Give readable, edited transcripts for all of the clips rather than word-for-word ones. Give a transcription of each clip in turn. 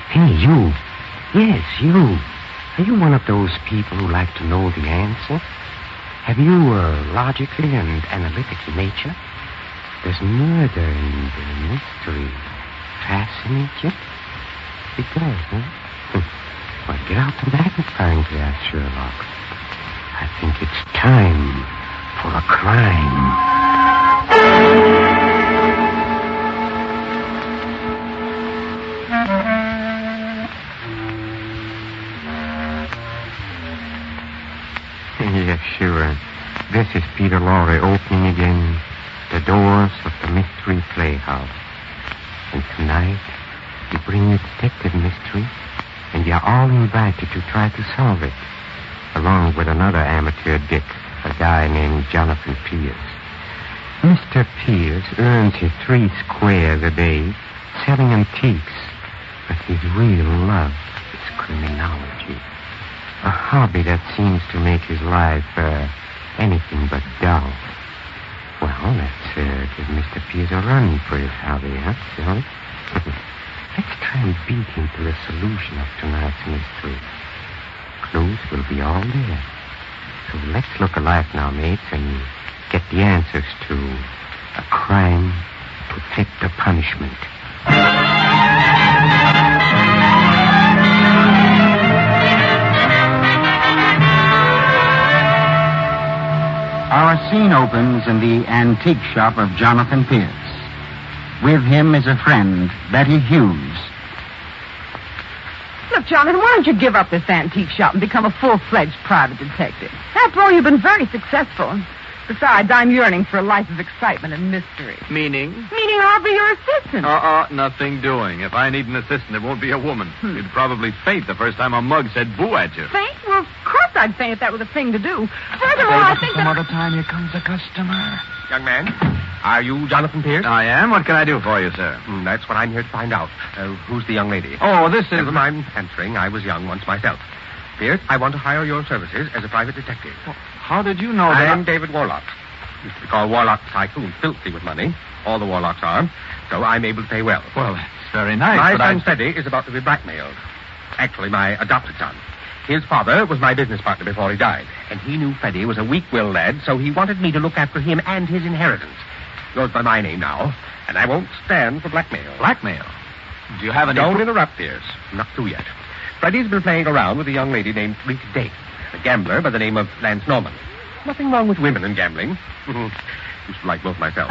Hey, you. Yes, you. Are you one of those people who like to know the answer? Have you a logical and analytical nature? Does murder and mystery fascinate you? It does, huh? Well, get out the magnifying glass, Sherlock. I think it's time for a crime. Yes, sure. This is Peter Lorre opening again the doors of the Mystery Playhouse. And tonight, we bring you detective mystery, and you're all invited to try to solve it, along with another amateur dick, a guy named Jonathan Pierce. Mr. Pierce earns his 3 squares a day selling antiques, but his real love is criminology. A hobby that seems to make his life anything but dull. Well, let's give Mr. Pierce a run for his hobby, huh, Silly? Let's try and beat him to the solution of tonight's mystery. Clues will be all there. So let's look alike now, mates, and get the answers to a crime to fit the punishment. Our scene opens in the antique shop of Jonathan Pierce. With him is a friend, Betty Hughes. Look, Jonathan, why don't you give up this antique shop and become a full-fledged private detective? After all, you've been very successful. Besides, I'm yearning for a life of excitement and mystery. Meaning? Meaning I'll be your assistant. Nothing doing. If I need an assistant, it won't be a woman. You'd probably faint the first time a mug said boo at you. Faint? Well, of course I'd faint if that was a thing to do. Furthermore, I think Some other time, here comes a customer. Young man, are you Jonathan Pierce? I am. What can I do for you, sir? That's what I'm here to find out. Who's the young lady? Oh, this is... Never mind answering. I was young once myself. Pierce, I want to hire your services as a private detective. Well, how did you know that? I'm David Warlock. Used to be called Warlock Tycoon, filthy with money. All the Warlocks are. So I'm able to pay well. Well, that's very nice, My but son, Freddie, is about to be blackmailed. Actually, my adopted son. His father was my business partner before he died, and he knew Freddie was a weak-willed lad, so he wanted me to look after him and his inheritance. Goes by my name now, and I won't stand for blackmail. Blackmail? Do you have any... Don't interrupt, Pierce. I'm not through yet. Freddie's been playing around with a young lady named Rita Date, a gambler by the name of Lance Norman. Nothing wrong with women and gambling. Used to like both myself.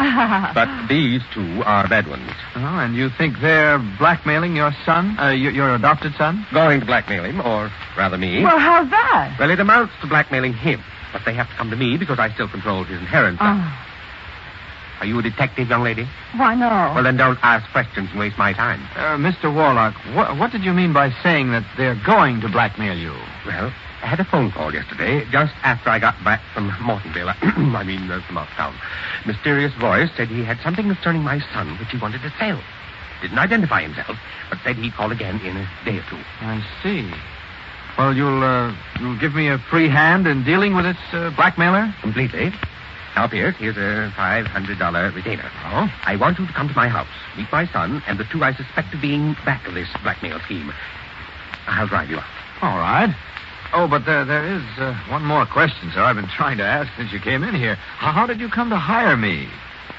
But these two are bad ones. Oh, and you think they're blackmailing your son? Your adopted son? Going to blackmail him, or rather me. Well, how's that? Well, it amounts to blackmailing him. But they have to come to me because I still control his inheritance. Are you a detective, young lady? Why, no. Well, then don't ask questions and waste my time. Mr. Warlock, what did you mean by saying that they're going to blackmail you? Well, I had a phone call yesterday, just after I got back from Mortonville. From uptown. Mysterious voice said he had something concerning my son which he wanted to sell. Didn't identify himself, but said he'd call again in a day or two. I see. Well, you'll give me a free hand in dealing with this blackmailer? Completely. Now, Pierce, here's a $500 retainer. Oh? I want you to come to my house, meet my son, and the two I suspect of being back of this blackmail scheme. I'll drive you out. All right. Oh, but there is one more question, sir. I've been trying to ask since you came in here. How did you come to hire me?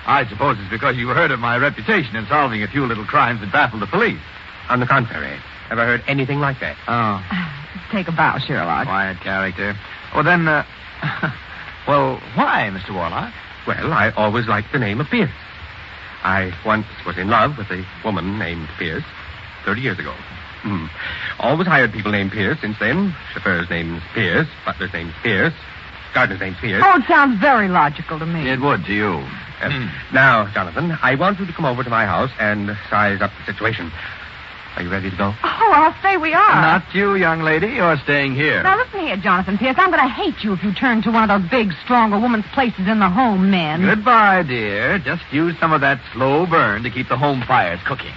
I suppose it's because you heard of my reputation in solving a few little crimes that baffled the police. On the contrary, never heard anything like that. Oh. Take a bow, Sherlock. Quiet character. Well, then, well, why, Mr. Warlock? Well, I always liked the name of Pierce. I once was in love with a woman named Pierce 30 years ago. Always hired people named Pierce since then. Chauffeur's name's Pierce, butler's name's Pierce, gardener's name's Pierce. Oh, it sounds very logical to me. It would to you. Now, Jonathan, I want you to come over to my house and size up the situation. Are you ready to go? Oh, I'll say we are. Not you, young lady. You're staying here. Now, listen here, Jonathan Pierce. I'm going to hate you if you turn to one of those big, stronger woman's places in the home, men. Goodbye, dear. Just use some of that slow burn to keep the home fires cooking.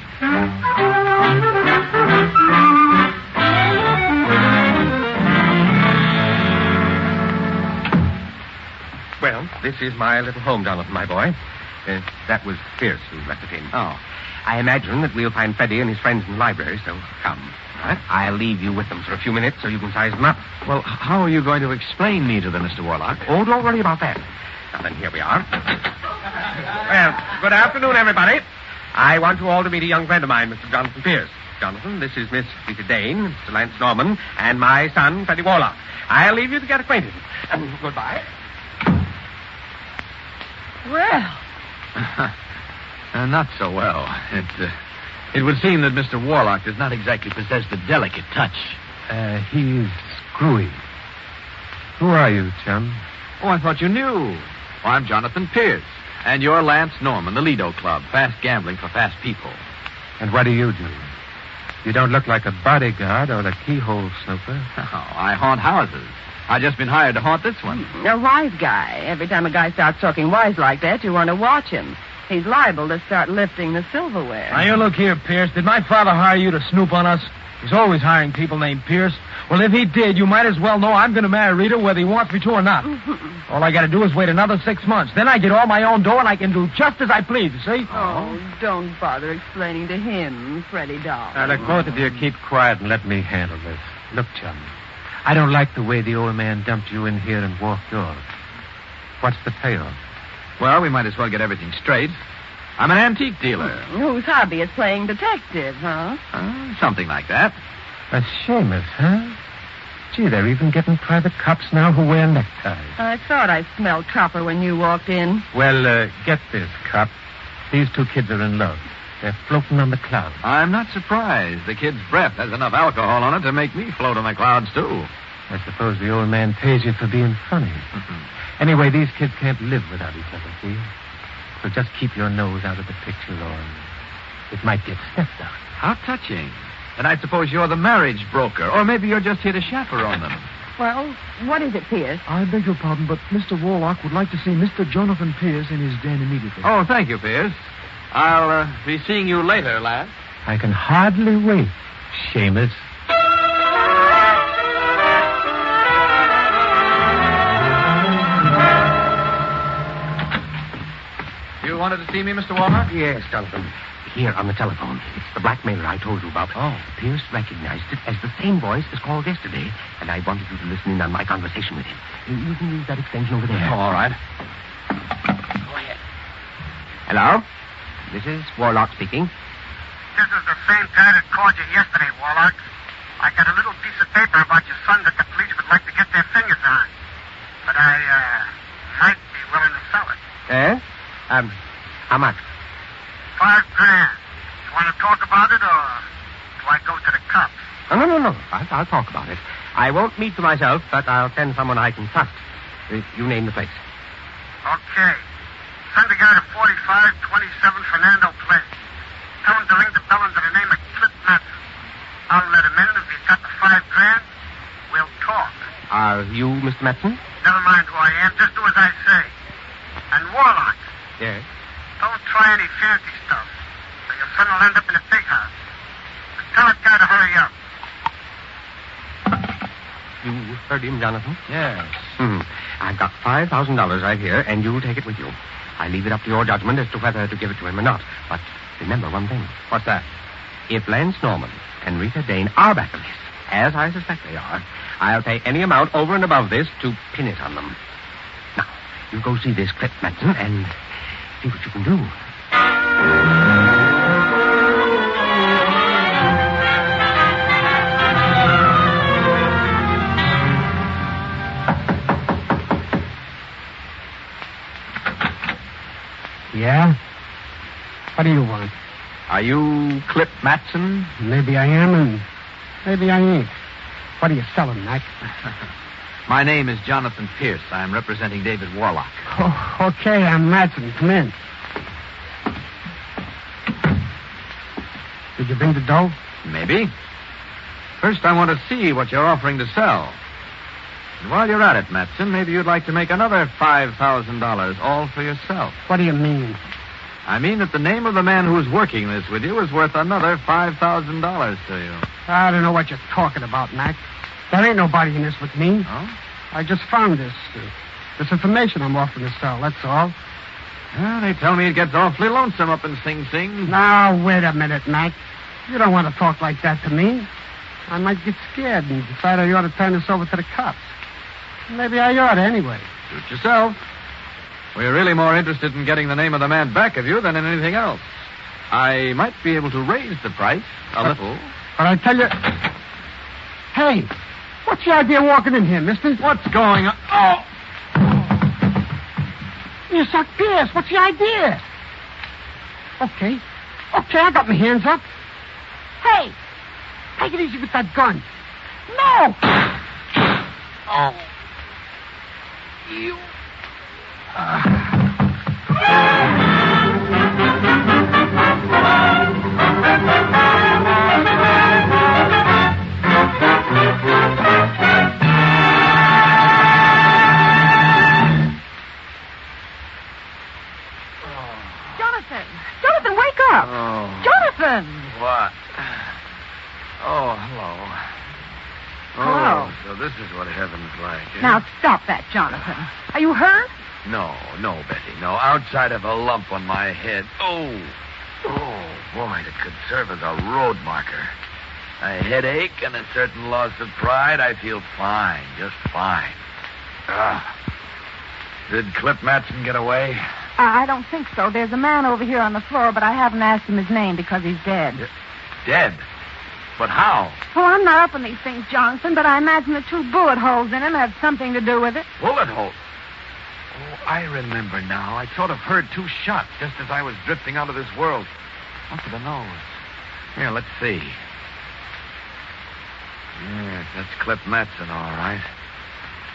Well, this is my little home, Jonathan, my boy. That was Pierce who left it in. Oh. I imagine that we'll find Freddie and his friends in the library, so come. All right? I'll leave you with them for a few minutes so you can size them up. Well, how are you going to explain me to them, Mr. Warlock? Oh, don't worry about that. Now then, here we are. Well, good afternoon, everybody. I want you all to meet a young friend of mine, Mr. Jonathan Pierce. Jonathan, this is Miss Rita Dane, Mr. Lance Norman, and my son, Freddie Warlock. I'll leave you to get acquainted. Goodbye. Well, Not so well. It would seem that Mr. Warlock does not exactly possess the delicate touch. He's screwy. Who are you, chum? Oh, I thought you knew. Well, I'm Jonathan Pierce. And you're Lance Norman, the Lido Club. Fast gambling for fast people. And what do you do? You don't look like a bodyguard or a keyhole snooper. Oh, I haunt houses. I've just been hired to haunt this one. a wise guy. Every time a guy starts talking wise like that, you want to watch him. He's liable to start lifting the silverware. Now, you look here, Pierce. Did my father hire you to snoop on us? He's always hiring people named Pierce. Well, if he did, you might as well know I'm going to marry Rita whether he wants me to or not. All I got to do is wait another 6 months. Then I get all my own dough and I can do just as I please, you see? Oh, don't bother explaining to him, Freddie doll. Now, look, both of you keep quiet and let me handle this. Look, chum, I don't like the way the old man dumped you in here and walked off. What's the payoff? Well, we might as well get everything straight. I'm an antique dealer. Whose hobby is playing detective, huh? Something like that. A Seamus, huh? Gee, they're even getting private cops now who wear neckties. I thought I smelled copper when you walked in. Well, get this, cop. These two kids are in love. They're floating on the clouds. I'm not surprised. The kid's breath has enough alcohol on it to make me float on the clouds, too. I suppose the old man pays you for being funny. Anyway, these kids can't live without each other, see? So just keep your nose out of the picture, or it might get sniffed out. How touching. And I suppose you're the marriage broker, or maybe you're just here to chaperone them. Well, what is it, Pierce? I beg your pardon, but Mr. Warlock would like to see Mr. Jonathan Pierce in his den immediately. Oh, thank you, Pierce. I'll be seeing you later, lad. I can hardly wait, Seamus. You wanted to see me, Mr. Warlock? Yes, Jonathan. Here on the telephone. It's the blackmailer I told you about. Oh. Pierce recognized it as the same voice as called yesterday, and I wanted you to listen in on my conversation with him. You can use that extension over there. Oh, all right. Go ahead. Hello? This is Warlock speaking. This is the same guy that called you yesterday, Warlock. I got a little piece of paper about your son that the police would like to get their fingers on. But I, might be willing to sell it. Eh? How much? $5,000. You want to talk about it, or do I go to the cops? No. I'll talk about it. I won't meet for myself, but I'll send someone I can trust. You name the place. Okay. Send the guy to 4527 Fernando Place. Tell him to ring the bell under the name of Cliff Matson. I'll let him in, and if he's got the $5,000, we'll talk. Are you Mr. Matson? Never mind who I am. Just do as I say. And Warlock, Yes. don't try any fancy stuff, or your son will end up in a big house. Just tell that guy to hurry up. You heard him, Jonathan? Yes. I've got $5,000 right here, and you'll take it with you. I leave it up to your judgment as to whether to give it to him or not. But remember one thing. What's that? If Lance Norman and Rita Dane are back of this, as I suspect they are, I'll pay any amount over and above this to pin it on them. Now, you go see this Cliff Matson and see what you can do. Yeah? What do you want? Are you Cliff Matson? Maybe I am, and maybe I ain't. What are you selling, Mac? My name is Jonathan Pierce. I'm representing David Warlock. Oh, okay, I'm Matson. Come in. Did you bring the dough? Maybe. First, I want to see what you're offering to sell. And while you're at it, Matson, maybe you'd like to make another $5,000, all for yourself. What do you mean? I mean that the name of the man who's working this with you is worth another $5,000 to you. I don't know what you're talking about, Mac. There ain't nobody in this with me. Oh? I just found this information I'm offering to sell, that's all. Well, they tell me it gets awfully lonesome up in Sing Sing. Now, wait a minute, Mac. You don't want to talk like that to me. I might get scared and decide I ought to turn this over to the cops. Maybe I ought anyway. Suit yourself. We're really more interested in getting the name of the man back of you than in anything else. I might be able to raise the price a little. But I tell you... Hey, what's the idea of walking in here, mister? What's going on? Oh! You suck Pierce. What's the idea? Okay, I got my hands up. Hey, take it easy with that gun. No! Oh. You... Jonathan, wake up! Oh. Jonathan! What? Oh, hello. Hello. Oh, so this is what heaven's like. Eh? Now, stop that, Jonathan. Are you hurt? No, Betty, no. Outside of a lump on my head. Oh, boy, it could serve as a road marker. A headache and a certain loss of pride. I feel fine, just fine. Did Clip Matson get away? I don't think so. There's a man over here on the floor, but I haven't asked him his name because he's dead. Dead? But how? Well, I'm not up on these things, Johnson, but I imagine the 2 bullet holes in him have something to do with it. Bullet holes? Oh, I remember now. I sort of heard 2 shots just as I was drifting out of this world. Up to the nose. Here, let's see. Yes, that's Clip Matson, all right.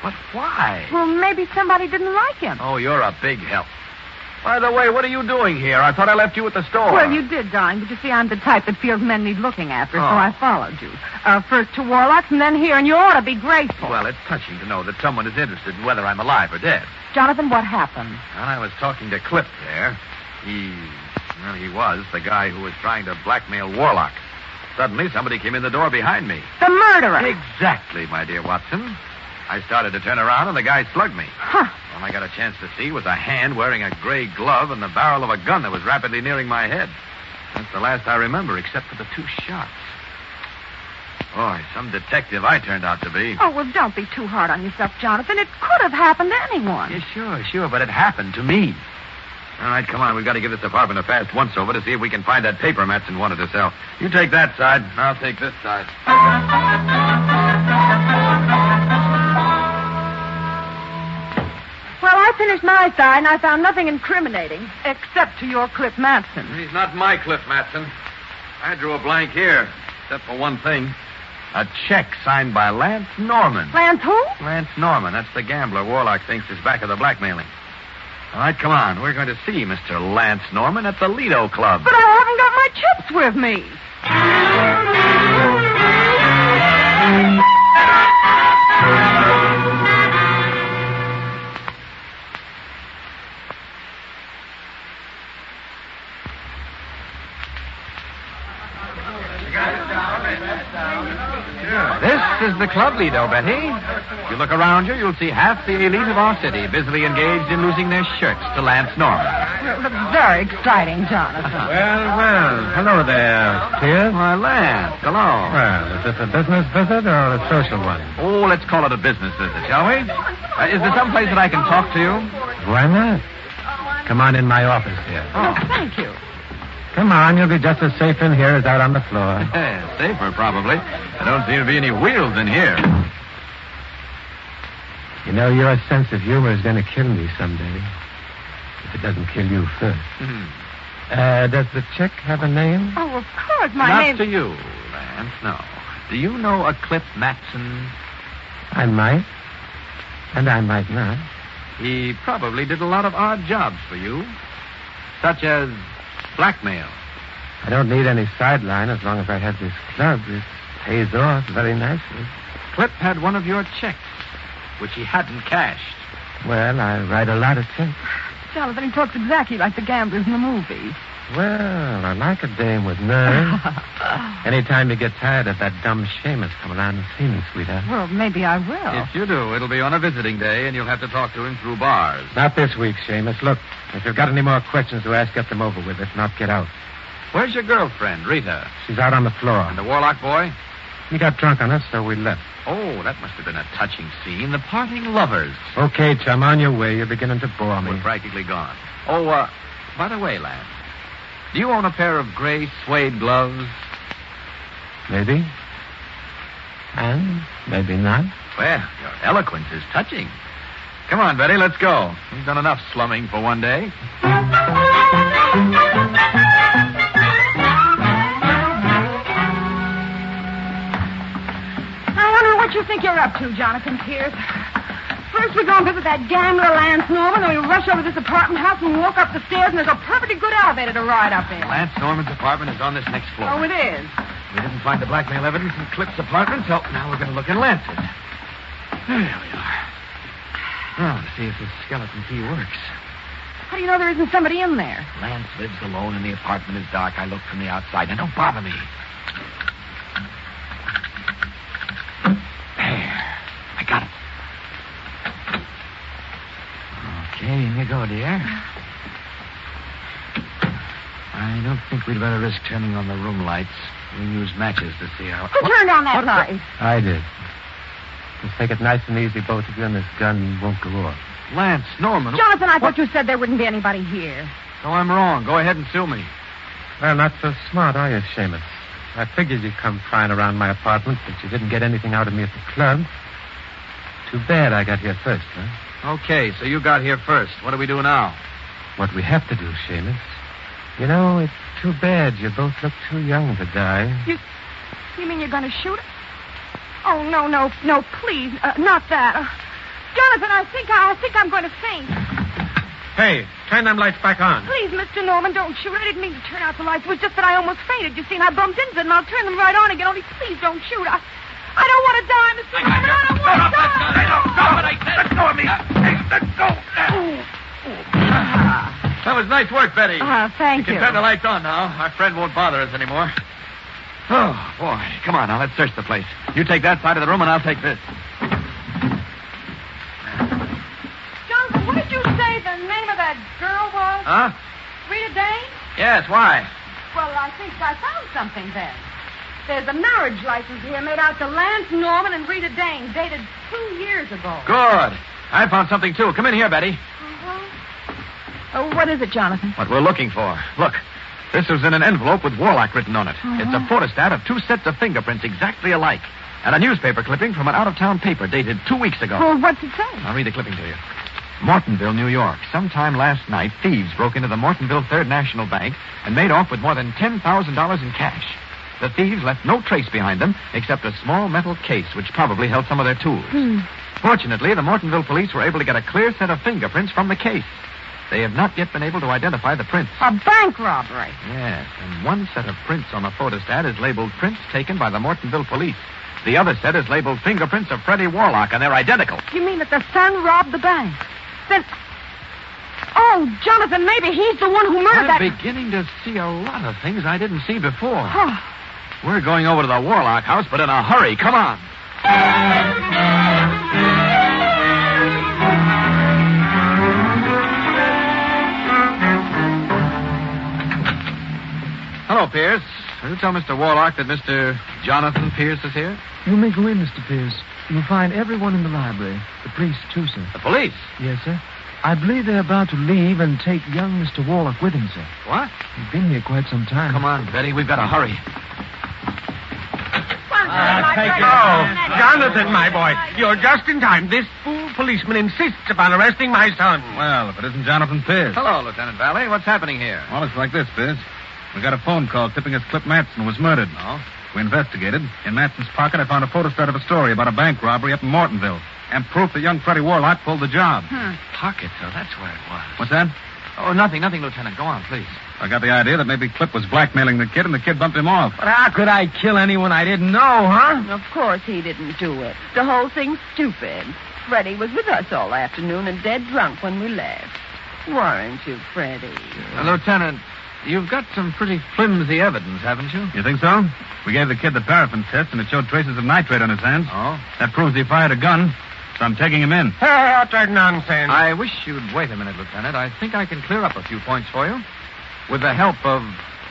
But why? Well, maybe somebody didn't like him. Oh, you're a big help. By the way, what are you doing here? I thought I left you at the store. Well, you did, darling, but you see, I'm the type that feels men need looking after, so Oh. I followed you. First to Warlock's and then here, and you ought to be grateful. Well, it's touching to know that someone is interested in whether I'm alive or dead. Jonathan, what happened? When I was talking to Clip there, he was the guy who was trying to blackmail Warlock. Suddenly, somebody came in the door behind me. The murderer. Exactly, my dear Watson. I started to turn around, and the guy slugged me. Huh. All I got a chance to see was a hand wearing a gray glove and the barrel of a gun that was rapidly nearing my head. That's the last I remember, except for the 2 shots. Boy, some detective I turned out to be. Oh, well, don't be too hard on yourself, Jonathan. It could have happened to anyone. Yeah, sure, but it happened to me. All right, come on. We've got to give this apartment a fast once-over to see if we can find that paper Matson wanted to sell. You take that side, and I'll take this side. Well, I finished my side, and I found nothing incriminating, except to your Clip Matson. He's not my Cliff Matson. I drew a blank here, except for one thing. A check signed by Lance Norman. Lance who? Lance Norman. That's the gambler Warlock thinks is back of the blackmailing. All right, come on. We're going to see Mr. Lance Norman at the Lido Club. But I haven't got my chips with me. This is the Club Lido, Betty. If you look around you, you'll see half the elite of our city busily engaged in losing their shirts to Lance Norman. Well, that's very exciting, Jonathan. Well. Hello there, Pierce. Why, Lance, hello. Well, is this a business visit or a social one? Oh, let's call it a business visit, shall we? Is there some place that I can talk to you? Why not? Come on in my office here. Oh, thank you. Come on, you'll be just as safe in here as out on the floor. Safer, probably. There don't seem to be any wheels in here. You know, your sense of humor is going to kill me someday. If it doesn't kill you first. Does the check have a name? Oh, of course, my Not name... to you, Lance, no. Do you know a Clip Matson? I might. And I might not. He probably did a lot of odd jobs for you. Such as blackmail. I don't need any sideline as long as I have this club. It pays off very nicely. Clip had one of your checks, which he hadn't cashed. Well, I write a lot of checks. Jonathan, he talks exactly like the gamblers in the movies. Well, I like a dame with nerve. Anytime you get tired of that dumb Seamus, come around and see me, sweetheart. Well, maybe I will. If you do, it'll be on a visiting day, and you'll have to talk to him through bars. Not this week, Seamus. Look, if you've got any more questions to ask, get them over with. If not, get out. Where's your girlfriend, Rita? She's out on the floor. And the Warlock boy? He got drunk on us, so we left. Oh, that must have been a touching scene. The parting lovers. Okay, chum, on your way. You're beginning to bore me. We're practically gone. Oh, by the way, Lance, do you own a pair of gray suede gloves? Maybe. And maybe not. Well, your eloquence is touching. Come on, Betty, let's go. We've done enough slumming for one day. I wonder what you think you're up to, Jonathan Pierce. First we go and visit that gambler, Lance Norman, then we rush over to this apartment house and walk up the stairs, and there's a perfectly good elevator to ride up in. Lance Norman's apartment is on this next floor. Oh, it is? We didn't find the blackmail evidence in Cliff's apartment, so now we're going to look in Lance's. There we are. Now, to see if this skeleton key works. How do you know there isn't somebody in there? Lance lives alone and the apartment is dark. I looked from the outside. Now, don't bother me. There. I got it. Okay, in you go, dear. I don't think we'd better risk turning on the room lights. We'll use matches to see how... Who turned on that light? I did. Just take it nice and easy, both of you, and this gun won't go off. Lance Norman... Jonathan, I thought you said there wouldn't be anybody here. So I'm wrong. Go ahead and sue me. Well, not so smart, are you, Seamus? I figured you'd come prying around my apartment, but you didn't get anything out of me at the club. Too bad I got here first, huh? Okay, so you got here first. What do we do now? What we have to do, Seamus. You know, it's too bad you both look too young to die. You mean you're going to shoot us? Oh, no, please, not that. Jonathan, I think I'm going to faint. Hey, turn them lights back on. Please, Mr. Norman, don't shoot. I didn't mean to turn out the lights. It was just that I almost fainted, you see, and I bumped into it, and I'll turn them right on again. Only please don't shoot. I don't want to die, Mr. Norman. I don't want to die. Let go of me. Hey, let go. That was nice work, Betty. Thank you. You can turn the lights on now. Our friend won't bother us anymore. Oh, boy. Come on, now, let's search the place. You take that side of the room, and I'll take this. Jonathan, what did you say the name of that girl was? Huh? Rita Dane? Yes, why? Well, I think I found something then. There's a marriage license here made out to Lance Norman and Rita Dane, dated 2 years ago. Good. I found something, too. Come in here, Betty. What is it, Jonathan? What we're looking for. Look, this was in an envelope with Warlock written on it. It's a photostat of 2 sets of fingerprints exactly alike. And a newspaper clipping from an out-of-town paper dated 2 weeks ago. Well, what's it say? I'll read the clipping to you. Mortonville, New York. Sometime last night, thieves broke into the Mortonville Third National Bank and made off with more than $10,000 in cash. The thieves left no trace behind them except a small metal case which probably held some of their tools. Fortunately, the Mortonville police were able to get a clear set of fingerprints from the case. They have not yet been able to identify the prints. A bank robbery. Yes, and one set of prints on the photostat is labeled prints taken by the Mortonville police. The other set is labeled fingerprints of Freddie Warlock, and they're identical. You mean that the son robbed the bank? Then... Oh, Jonathan, maybe he's the one who murdered that... I'm beginning to see a lot of things I didn't see before. Oh. We're going over to the Warlock house, but in a hurry. Come on. Hello, Pierce. Will you tell Mr. Warlock that Mr. Jonathan Pierce is here? You may go in, Mr. Pierce. You'll find everyone in the library. The police, too, sir. The police? Yes, sir. I believe they're about to leave and take young Mr. Warlock with him, sir. What? He's been here quite some time. Come on, Betty. We've got to hurry. Jonathan, my boy, you're just in time. This fool policeman insists upon arresting my son. Well, if it isn't Jonathan Pierce. Hello, Lieutenant Valley. What's happening here? Well, it's like this, Pierce. We got a phone call tipping us Clip Matson was murdered. Oh? We investigated. In Matson's pocket, I found a photostat of a story about a bank robbery up in Mortonville. And proof that young Freddie Warlock pulled the job. Pocket, so that's where it was. What's that? Oh, nothing, Lieutenant. Go on, please. I got the idea that maybe Clip was blackmailing the kid and the kid bumped him off. But how could I kill anyone I didn't know, huh? Of course he didn't do it. The whole thing's stupid. Freddie was with us all afternoon and dead drunk when we left. Weren't you, Freddie? Lieutenant, you've got some pretty flimsy evidence, haven't you? You think so? We gave the kid the paraffin test, and it showed traces of nitrate on his hands. Oh? That proves he fired a gun, so I'm taking him in. Utter nonsense. I wish you'd wait a minute, Lieutenant. I think I can clear up a few points for you. With the help of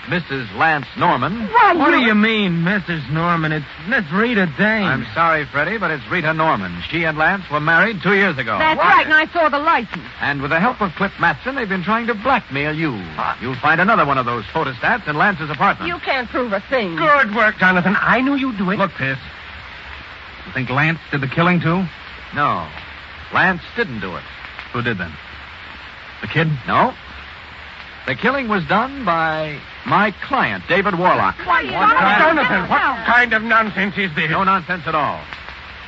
Mrs. Lance Norman. Why, What do you mean, Mrs. Norman? It's Miss Rita Dane. I'm sorry, Freddie, but it's Rita Norman. She and Lance were married 2 years ago. That's right, and I saw the license. And with the help of Cliff Matson, they've been trying to blackmail you. You'll find another one of those photostats in Lance's apartment. You can't prove a thing. Good work, Jonathan. I knew you'd do it. Look, Pierce. You think Lance did the killing, too? No. Lance didn't do it. Who did then? The kid? No. The killing was done by my client, David Warlock. Jonathan, what kind of nonsense is this? No nonsense at all.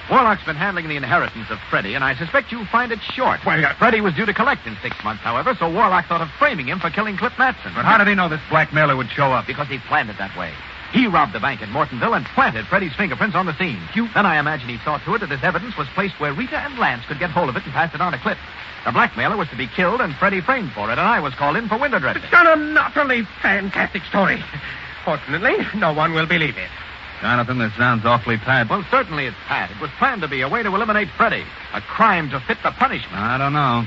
Warlock's been handling the inheritance of Freddie, and I suspect you'll find it short. Well, Freddie was due to collect in 6 months, however, so Warlock thought of framing him for killing Cliff Matson. But how did he know this blackmailer would show up? Because he planned it that way. He robbed the bank in Mortonville and planted Freddie's fingerprints on the scene. Then I imagine he saw to it that this evidence was placed where Rita and Lance could get hold of it and pass it on to Cliff. The blackmailer was to be killed and Freddie framed for it, and I was called in for window dressing. It's got an utterly fantastic story. Fortunately, no one will believe it. Jonathan, this sounds awfully pat. Well, certainly it's pat. It was planned to be a way to eliminate Freddie. A crime to fit the punishment. I don't know.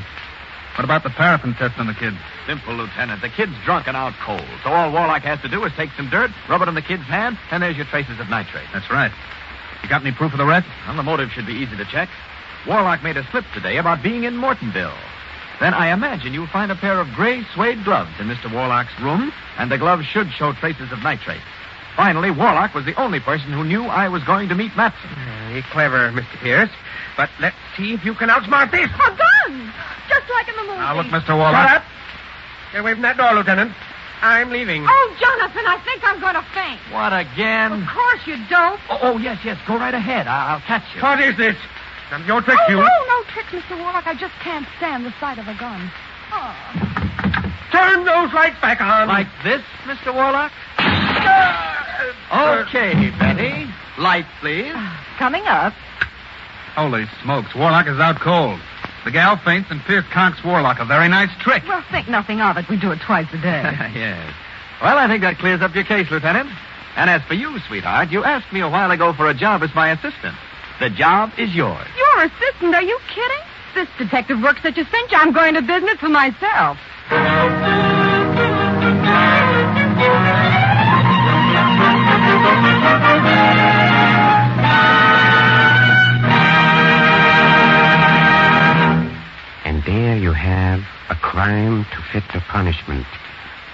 What about the paraffin test on the kid? Simple, Lieutenant. The kid's drunk and out cold. So all Warlock has to do is take some dirt, rub it on the kid's hand, and there's your traces of nitrate. That's right. You got any proof of the wreck? Well, the motive should be easy to check. Warlock made a slip today about being in Mortonville. Then I imagine you'll find a pair of gray suede gloves in Mr. Warlock's room, and the gloves should show traces of nitrate. Finally, Warlock was the only person who knew I was going to meet Matson. Very clever, Mr. Pierce. But let's see if you can outsmart this. A gun! Just like in the movie. Now, look, Mr. Warlock. Shut up. Get away from that door, Lieutenant. I'm leaving. Oh, Jonathan, I think I'm going to faint. What again? Of course you don't. Oh, yes. Go right ahead. I'll catch you. What is this? None of your tricks, Oh, you. no tricks, Mr. Warlock. I just can't stand the sight of a gun. Oh. Turn those lights back on. Like this, Mr. Warlock? Okay, Betty. Lights, please. Coming up. Holy smokes, Warlock is out cold. The gal faints and Pierce conks Warlock. A very nice trick. Well, think nothing of it. We do it twice a day. Yes. Well, I think that clears up your case, Lieutenant. And as for you, sweetheart, you asked me a while ago for a job as my assistant. The job is yours. Your assistant? Are you kidding? This detective works such a cinch, I'm going to business for myself. And there you have a crime to fit the punishment.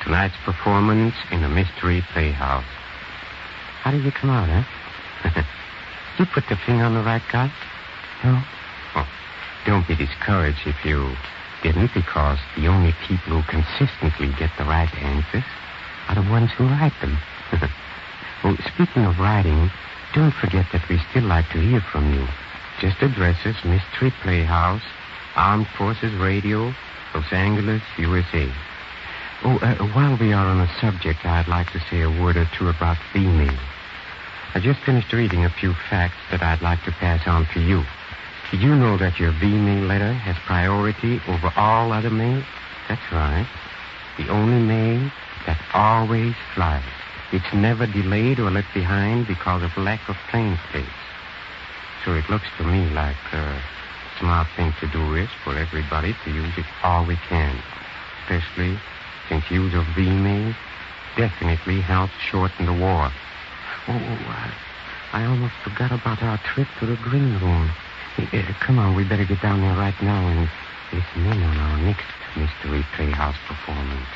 Tonight's performance in a mystery playhouse. How did you come out, huh? You put the finger on the right guy? No? Oh, don't be discouraged if you didn't, because the only people who consistently get the right answers are the ones who write them. Oh, speaking of writing, don't forget that we still like to hear from you. Just address us, Mystery Playhouse, Armed Forces Radio, Los Angeles, USA. Oh, while we are on the subject, I'd like to say a word or two about B-mail. I just finished reading a few facts that I'd like to pass on to you. Did you know that your V-mail letter has priority over all other mail? That's right. The only mail that always flies. It's never delayed or left behind because of lack of plane space. So it looks to me like a smart thing to do is for everybody to use it all we can. Especially since use of V-mail definitely helps shorten the war. I almost forgot about our trip to the green room. Come on, we better get down there right now and listen in on our next Mystery Playhouse performance.